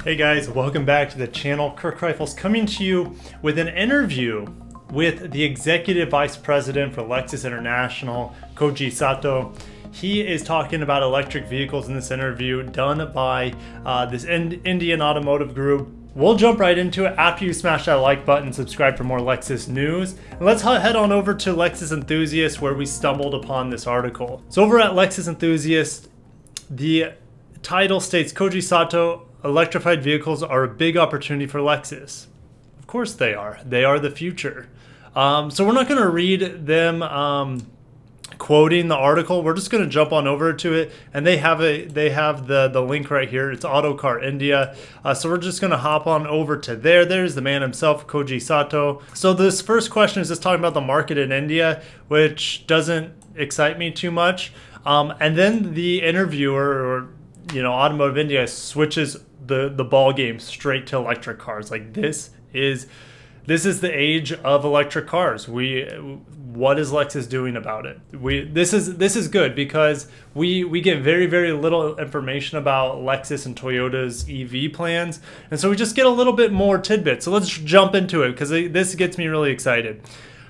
Hey guys, welcome back to the channel. Kirk Rifles coming to you with an interview with the Executive Vice President for Lexus International, Koji Sato. He is talking about electric vehicles in this interview done by this Indian automotive group. We'll jump right into it after you smash that like button, subscribe for more Lexus news. And let's head on over to Lexus Enthusiast where we stumbled upon this article. So over at Lexus Enthusiast, the title states, Koji Sato, electrified vehicles are a big opportunity for Lexus. Of course they are. They are the future. So we're not going to read them quoting the article. We're just going to jump on over to it, and they have the link right here. It's Autocar India. So we're just going to hop on over to there. There's the man himself, Koji Sato. So this first question is just talking about the market in India, which doesn't excite me too much. And then the interviewer, or Automotive India, switches the ball game straight to electric cars. Like this is the age of electric cars. What is Lexus doing about it? This is good because we get very little information about Lexus and Toyota's EV plans, and so we just get a little bit more tidbits. So let's jump into it because this gets me really excited.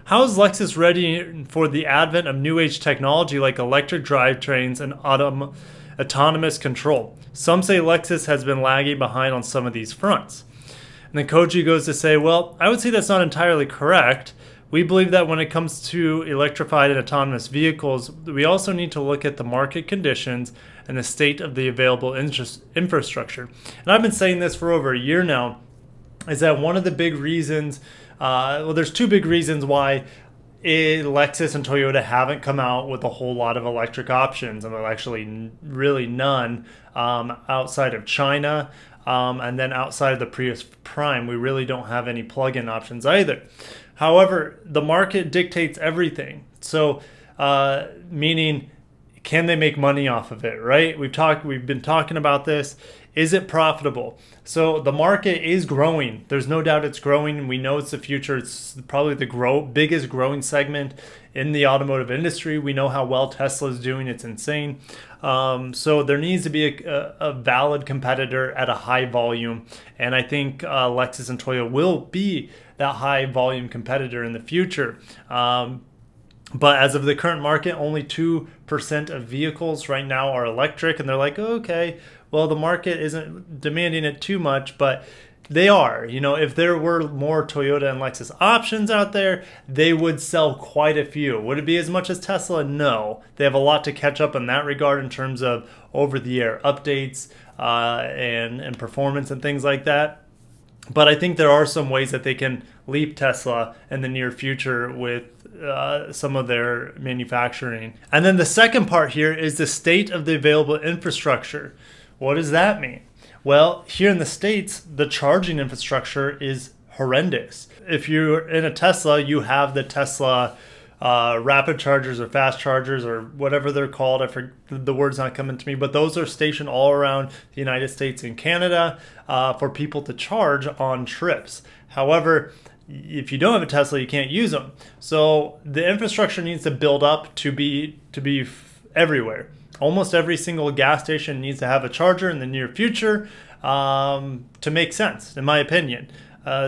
How is Lexus ready for the advent of new age technology like electric drivetrains and autonomous control? Some say Lexus has been lagging behind on some of these fronts. And then Koji goes to say, well, I would say that's not entirely correct. We believe that when it comes to electrified and autonomous vehicles, we also need to look at the market conditions and the state of the available infrastructure. And I've been saying this for over a year now, is that one of the big reasons, well, there's two big reasons why Lexus and Toyota haven't come out with a whole lot of electric options, and actually really none outside of China, and then outside of the Prius Prime, we really don't have any plug-in options either. However, the market dictates everything. So, meaning, can they make money off of it, right? We've been talking about this. Is it profitable? So the market is growing. There's no doubt it's growing. We know it's the future. It's probably the biggest growing segment in the automotive industry. We know how well Tesla is doing. It's insane. So there needs to be a valid competitor at a high volume. And I think Lexus and Toyota will be that high volume competitor in the future. But as of the current market, only 2% of vehicles right now are electric. And they're like, okay, well, the market isn't demanding it too much, but they are. If there were more Toyota and Lexus options out there, they would sell quite a few. Would it be as much as Tesla? No. They have a lot to catch up in that regard in terms of over-the-air updates and performance and things like that. But I think there are some ways that they can leap Tesla in the near future with some of their manufacturing. And then the second part here is the state of the available infrastructure. What does that mean? Well, here in the States, the charging infrastructure is horrendous. If you're in a Tesla, you have the Tesla rapid chargers or fast chargers or whatever they're called. The word's not coming to me, but those are stationed all around the United States and Canada for people to charge on trips. However, if you don't have a Tesla, you can't use them. So the infrastructure needs to build up to be everywhere. Almost every single gas station needs to have a charger in the near future to make sense, in my opinion.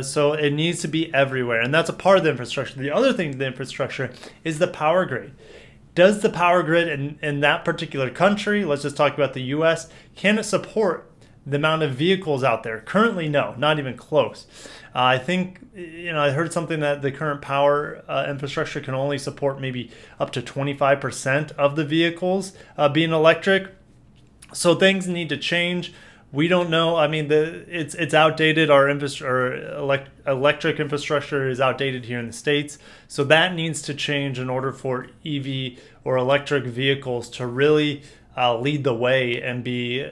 So it needs to be everywhere, and that's a part of the infrastructure. The other thing to the infrastructure is the power grid. Does the power grid in that particular country, let's just talk about the US, can it support the amount of vehicles out there? Currently, no, not even close. I think, I heard something that the current power infrastructure can only support maybe up to 25% of the vehicles being electric. So things need to change. We don't know. I mean, it's outdated. Our electric infrastructure is outdated here in the States. So that needs to change in order for EV or electric vehicles to really lead the way and be,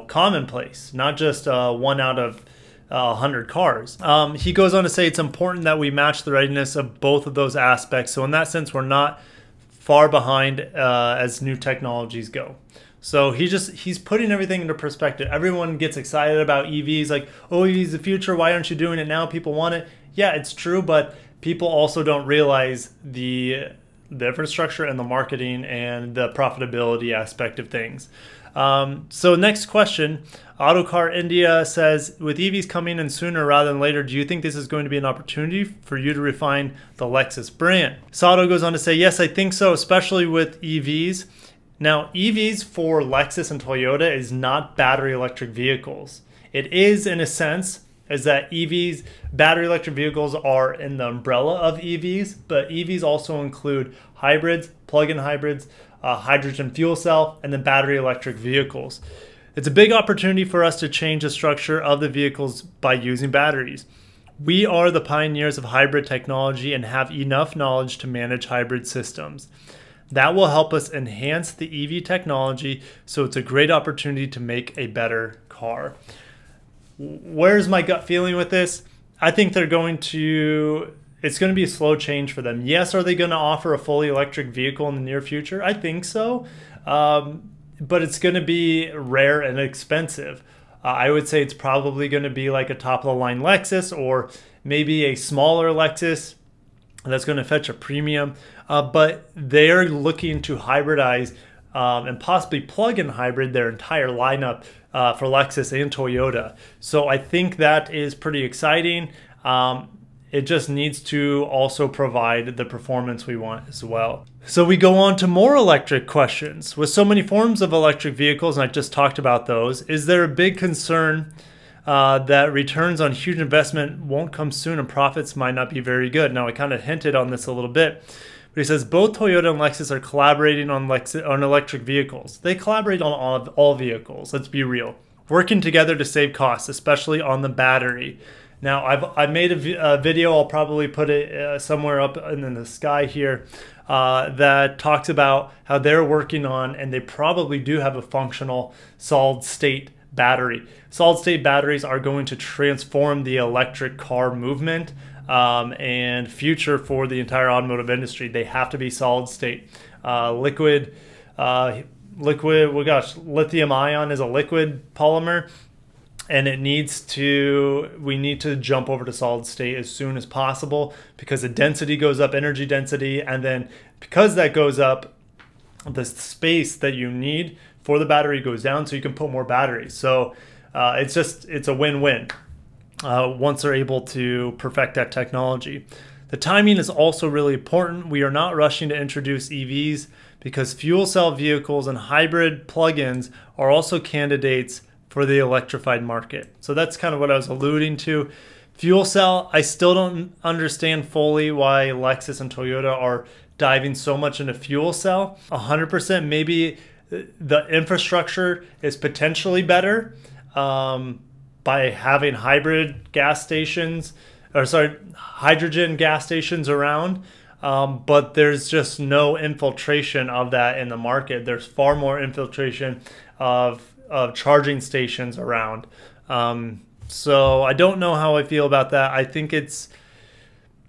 commonplace, not just 1 out of 100 cars. He goes on to say it's important that we match the readiness of both of those aspects. So in that sense, we're not far behind as new technologies go. So he's putting everything into perspective. Everyone gets excited about EVs, like, oh, EV's the future. Why aren't you doing it now? People want it. Yeah, it's true, but people also don't realize the infrastructure and the marketing and the profitability aspect of things. So next question, Autocar India says, with EVs coming in sooner rather than later, do you think this is going to be an opportunity for you to refine the Lexus brand? Sato goes on to say, yes, I think so, especially with EVs. Now, EVs for Lexus and Toyota is not battery electric vehicles. It is, in a sense, is that EVs, battery electric vehicles, are in the umbrella of EVs, but EVs also include hybrids, plug-in hybrids, hydrogen fuel cell, and then battery electric vehicles. It's a big opportunity for us to change the structure of the vehicles by using batteries. We are the pioneers of hybrid technology and have enough knowledge to manage hybrid systems. That will help us enhance the EV technology, so it's a great opportunity to make a better car. Where's my gut feeling with this? I think it's going to be a slow change for them. Yes, are they going to offer a fully electric vehicle in the near future? I think so. But it's going to be rare and expensive. I would say it's probably going to be like a top-of-the-line Lexus, or maybe a smaller Lexus that's going to fetch a premium. But they're looking to hybridize and possibly plug-in hybrid their entire lineup for Lexus and Toyota. So I think that is pretty exciting. It just needs to also provide the performance we want as well. So we go on to more electric questions. With so many forms of electric vehicles, and I just talked about those, is there a big concern that returns on huge investment won't come soon and profits might not be very good? Now, I kind of hinted on this a little bit, but he says both Toyota and Lexus are collaborating on electric vehicles. They collaborate on all vehicles, let's be real, working together to save costs, especially on the battery. Now, I've made a video, I'll probably put it somewhere up in the sky here, that talks about how they're working on, and they probably do have a functional solid-state battery. Solid-state batteries are going to transform the electric car movement and future for the entire automotive industry. They have to be solid-state. Liquid, well, gosh, lithium ion is a liquid polymer. And we need to jump over to solid state as soon as possible, because the density goes up, energy density, and then because that goes up, the space that you need for the battery goes down, so you can put more batteries. So it's a win-win once they're able to perfect that technology. The timing is also really important. We are not rushing to introduce EVs because fuel cell vehicles and hybrid plug-ins are also candidates for the electrified market. So that's kind of what I was alluding to. Fuel cell, I still don't understand fully why Lexus and Toyota are diving so much into fuel cell. 100%, maybe the infrastructure is potentially better by having hybrid gas stations, hydrogen gas stations around. But there's just no infiltration of that in the market. There's far more infiltration of charging stations around. So I don't know how I feel about that. I think it's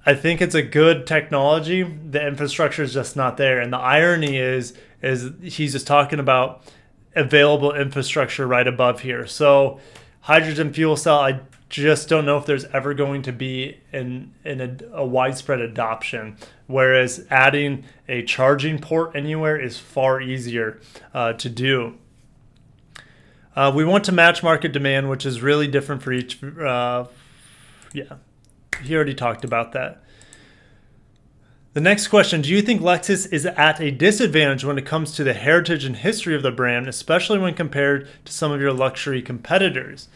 a good technology. The infrastructure is just not there. And the irony is he's just talking about available infrastructure right above here. So hydrogen fuel cell, I just don't know if there's ever going to be a widespread adoption, whereas adding a charging port anywhere is far easier to do. We want to match market demand, which is really different for each. Yeah, he already talked about that. The next question, do you think Lexus is at a disadvantage when it comes to the heritage and history of the brand, especially when compared to some of your luxury competitors?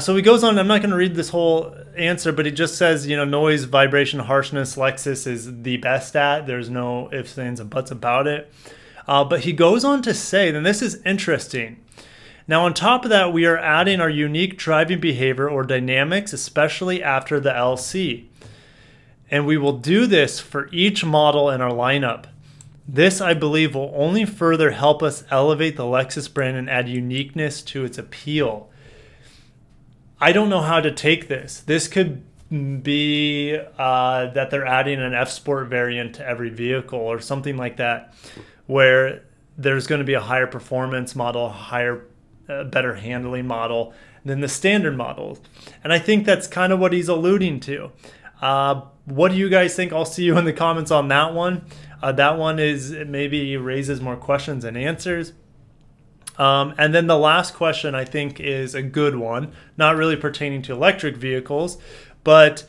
So he goes on, I'm not going to read this whole answer, but he just says, noise, vibration, harshness, Lexus is the best at. There's no ifs, ands, and buts about it. But he goes on to say, and this is interesting, now on top of that, we are adding our unique driving behavior or dynamics, especially after the LC. And we will do this for each model in our lineup. This, I believe, will only further help us elevate the Lexus brand and add uniqueness to its appeal. I don't know how to take this. This could be that they're adding an F-Sport variant to every vehicle or something like that, where there's going to be a higher performance model, better handling model than the standard models. And I think that's kind of what he's alluding to. What do you guys think? I'll see you in the comments on that one. That one maybe raises more questions than answers. And then the last question I think is a good one, not really pertaining to electric vehicles, but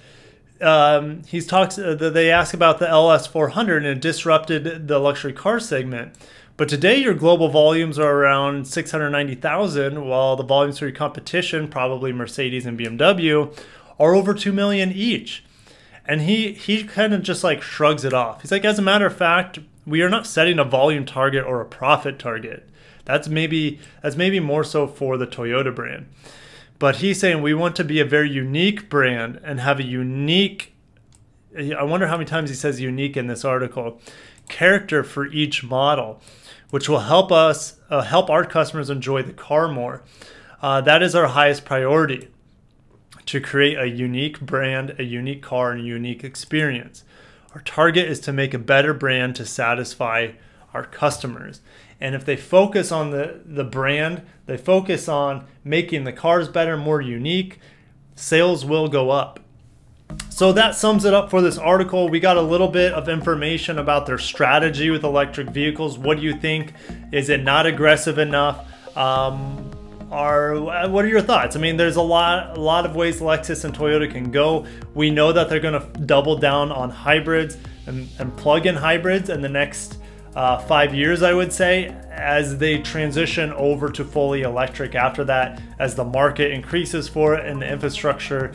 they ask about the LS400 and it disrupted the luxury car segment. But today your global volumes are around 690,000, while the volumes for your competition, probably Mercedes and BMW, are over 2 million each. And he kind of just like shrugs it off. He's like, as a matter of fact, we are not setting a volume target or a profit target. That's maybe more so for the Toyota brand. But he's saying we want to be a very unique brand and have a unique, I wonder how many times he says unique in this article, character for each model, which will help us, help our customers enjoy the car more. That is our highest priority, to create a unique brand, a unique car, and a unique experience. Our target is to make a better brand to satisfy our customers. And if they focus on the brand, they focus on making the cars better, more unique, sales will go up. So that sums it up for this article. We got a little bit of information about their strategy with electric vehicles. What do you think? Is it not aggressive enough? What are your thoughts? I mean, there's a lot of ways Lexus and Toyota can go. We know that they're going to double down on hybrids and plug-in hybrids in the next 5 years, I would say, as they transition over to fully electric after that, as the market increases for it and the infrastructure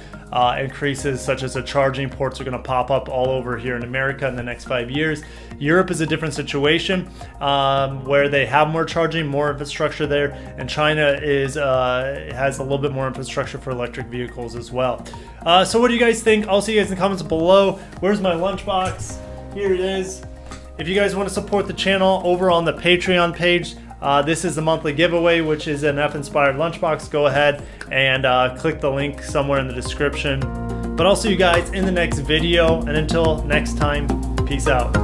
increases, such as the charging ports are going to pop up all over here in America in the next 5 years. Europe is a different situation where they have more charging, more infrastructure there, and China has a little bit more infrastructure for electric vehicles as well. So what do you guys think? I'll see you guys in the comments below. Where's my lunchbox? Here it is. If you guys want to support the channel over on the Patreon page, this is the monthly giveaway, which is an F-inspired lunchbox. Go ahead and click the link somewhere in the description. But I'll see you guys in the next video, and until next time, peace out.